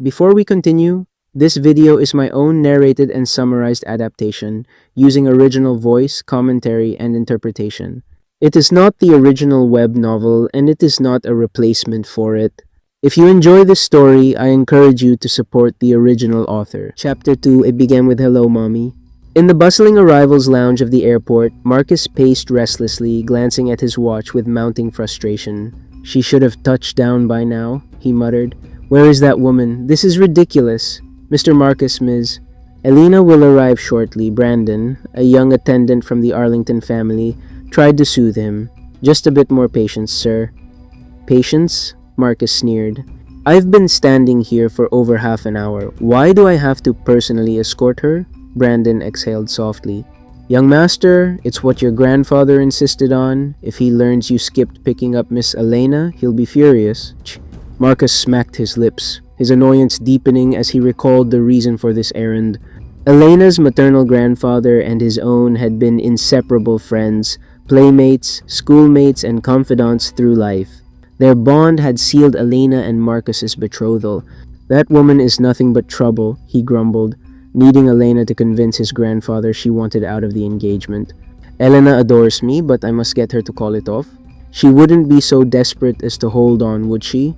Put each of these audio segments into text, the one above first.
Before we continue, this video is my own narrated and summarized adaptation using original voice, commentary, and interpretation. It is not the original web novel and it is not a replacement for it. If you enjoy this story, I encourage you to support the original author. Chapter 2, It Began with Hello, Mommy. In the bustling arrivals lounge of the airport, Marcus paced restlessly, glancing at his watch with mounting frustration. She should have touched down by now, he muttered. Where is that woman? This is ridiculous. Mr. Marcus, Ms. Elena will arrive shortly. Brandon, a young attendant from the Arlington family, tried to soothe him. Just a bit more patience, sir. Patience? Marcus sneered. I've been standing here for over half an hour. Why do I have to personally escort her? Brandon exhaled softly. Young master, it's what your grandfather insisted on. If he learns you skipped picking up Miss Elena, he'll be furious. Marcus smacked his lips, his annoyance deepening as he recalled the reason for this errand. Elena's maternal grandfather and his own had been inseparable friends, playmates, schoolmates, and confidants through life. Their bond had sealed Elena and Marcus's betrothal. That woman is nothing but trouble, he grumbled, needing Elena to convince his grandfather she wanted out of the engagement. Elena adores me, but I must get her to call it off. She wouldn't be so desperate as to hold on, would she?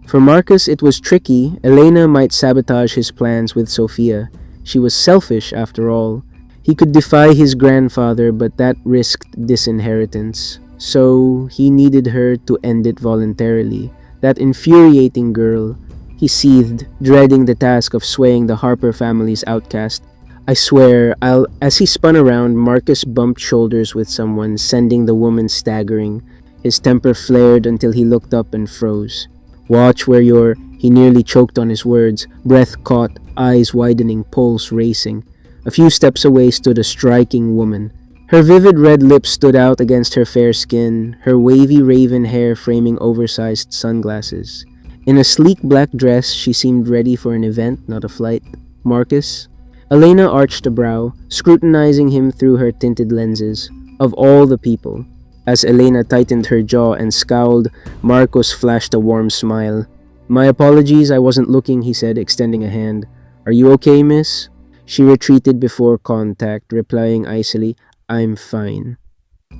For Marcus, it was tricky. Elena might sabotage his plans with Sophia. She was selfish, after all. He could defy his grandfather, but that risked disinheritance. So, he needed her to end it voluntarily. That infuriating girl. He seethed, dreading the task of swaying the Harper family's outcast. I swear, As he spun around, Marcus bumped shoulders with someone, sending the woman staggering. His temper flared until he looked up and froze. Watch where you're... He nearly choked on his words, breath caught, eyes widening, pulse racing. A few steps away stood a striking woman. Her vivid red lips stood out against her fair skin, her wavy raven hair framing oversized sunglasses. In a sleek black dress, she seemed ready for an event, not a flight. Marcus? Elena arched a brow, scrutinizing him through her tinted lenses. Of all the people. As Elena tightened her jaw and scowled, Marcus flashed a warm smile. My apologies, I wasn't looking, he said, extending a hand. Are you okay, miss? She retreated before contact, replying icily, I'm fine.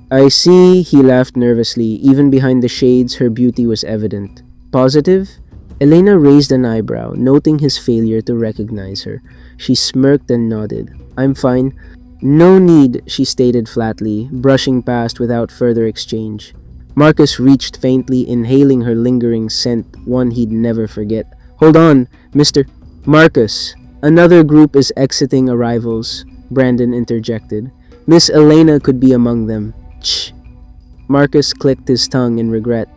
I see, he laughed nervously. Even behind the shades, her beauty was evident. Positive? Elena raised an eyebrow, noting his failure to recognize her. She smirked and nodded. I'm fine. No need, she stated flatly, brushing past without further exchange. Marcus reached faintly, inhaling her lingering scent, one he'd never forget. Hold on, Mr. Marcus. Another group is exiting arrivals, Brandon interjected. Miss Elena could be among them. Shh. Marcus clicked his tongue in regret.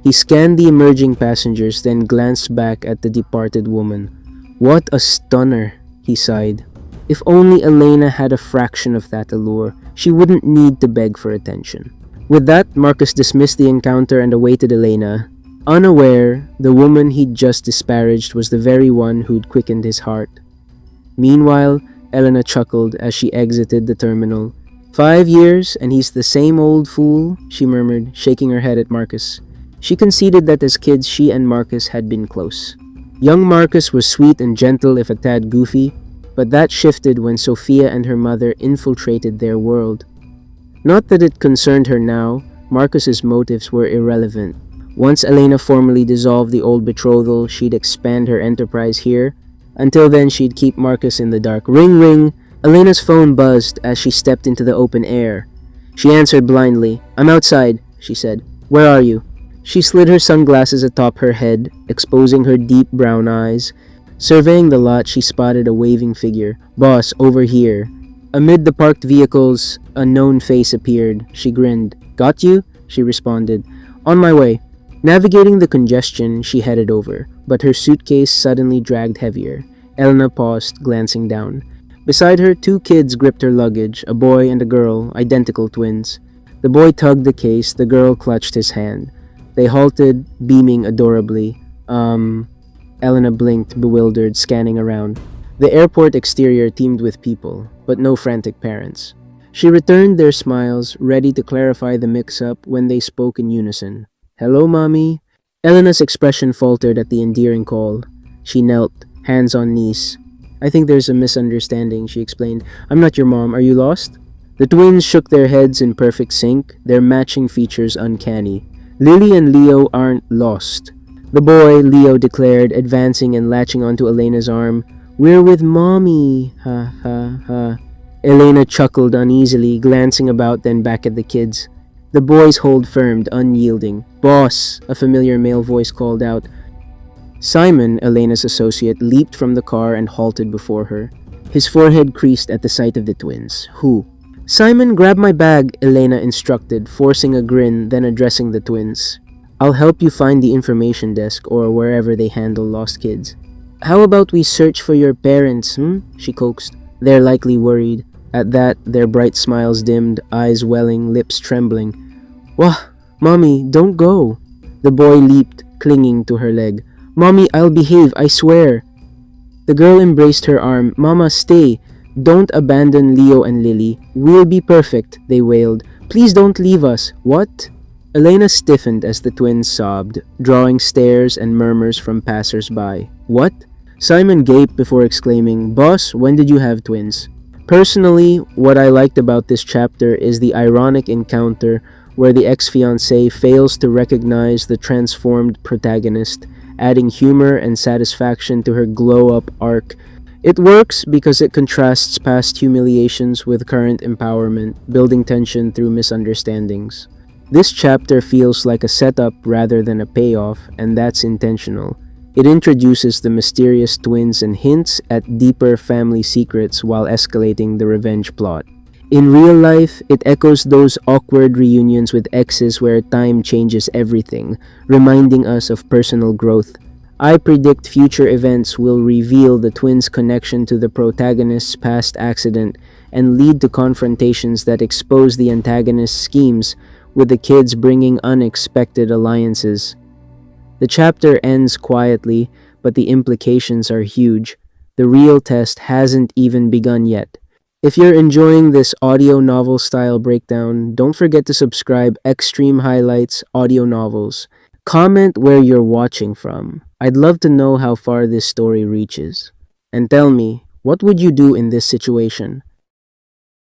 He scanned the emerging passengers, then glanced back at the departed woman. What a stunner, he sighed. If only Elena had a fraction of that allure, she wouldn't need to beg for attention. With that, Marcus dismissed the encounter and awaited Elena. Unaware, the woman he'd just disparaged was the very one who'd quickened his heart. Meanwhile, Elena chuckled as she exited the terminal. 5 years, and he's the same old fool, she murmured, shaking her head at Marcus. She conceded that as kids she and Marcus had been close. Young Marcus was sweet and gentle if a tad goofy, but that shifted when Sophia and her mother infiltrated their world. Not that it concerned her now, Marcus's motives were irrelevant. Once Elena formally dissolved the old betrothal, she'd expand her enterprise here. Until then, she'd keep Marcus in the dark. Ring, ring! Elena's phone buzzed as she stepped into the open air. She answered blindly. I'm outside, she said. Where are you? She slid her sunglasses atop her head, exposing her deep brown eyes. Surveying the lot, she spotted a waving figure. Boss, over here. Amid the parked vehicles, a known face appeared. She grinned. Got you? She responded. On my way. Navigating the congestion, she headed over, but her suitcase suddenly dragged heavier. Elena paused, glancing down. Beside her, 2 kids gripped her luggage, a boy and a girl, identical twins. The boy tugged the case, the girl clutched his hand. They halted, beaming adorably. Elena blinked, bewildered, scanning around. The airport exterior teemed with people, but no frantic parents. She returned their smiles, ready to clarify the mix-up when they spoke in unison. Hello, Mommy. Elena's expression faltered at the endearing call. She knelt, hands on knees. I think there's a misunderstanding, she explained. I'm not your mom. Are you lost? The twins shook their heads in perfect sync, their matching features uncanny. Lily and Leo aren't lost. The boy, Leo declared, advancing and latching onto Elena's arm. We're with Mommy, ha ha ha. Elena chuckled uneasily, glancing about then back at the kids. The boys hold firmed, unyielding. Boss, a familiar male voice called out. Simon, Elena's associate, leaped from the car and halted before her. His forehead creased at the sight of the twins. Who? Simon, grab my bag, Elena instructed, forcing a grin, then addressing the twins. I'll help you find the information desk or wherever they handle lost kids. How about we search for your parents, she coaxed. They're likely worried. At that, their bright smiles dimmed, eyes welling, lips trembling. Wah, Mommy, don't go. The boy leaped, clinging to her leg. Mommy, I'll behave, I swear. The girl embraced her arm. Mama, stay. Don't abandon Leo and Lily. We'll be perfect, they wailed. Please don't leave us. What? Elena stiffened as the twins sobbed, drawing stares and murmurs from passers-by. What? Simon gaped before exclaiming, Boss, when did you have twins? Personally, what I liked about this chapter is the ironic encounter where the ex-fiancé fails to recognize the transformed protagonist, adding humor and satisfaction to her glow-up arc. It works because it contrasts past humiliations with current empowerment, building tension through misunderstandings. This chapter feels like a setup rather than a payoff, and that's intentional. It introduces the mysterious twins and hints at deeper family secrets while escalating the revenge plot. In real life, it echoes those awkward reunions with exes where time changes everything, reminding us of personal growth. I predict future events will reveal the twins' connection to the protagonist's past accident and lead to confrontations that expose the antagonist's schemes, with the kids bringing unexpected alliances. The chapter ends quietly, but the implications are huge. The real test hasn't even begun yet. If you're enjoying this audio novel style breakdown, don't forget to subscribe Extreme Highlights Audio Novels. Comment where you're watching from. I'd love to know how far this story reaches. And tell me, what would you do in this situation?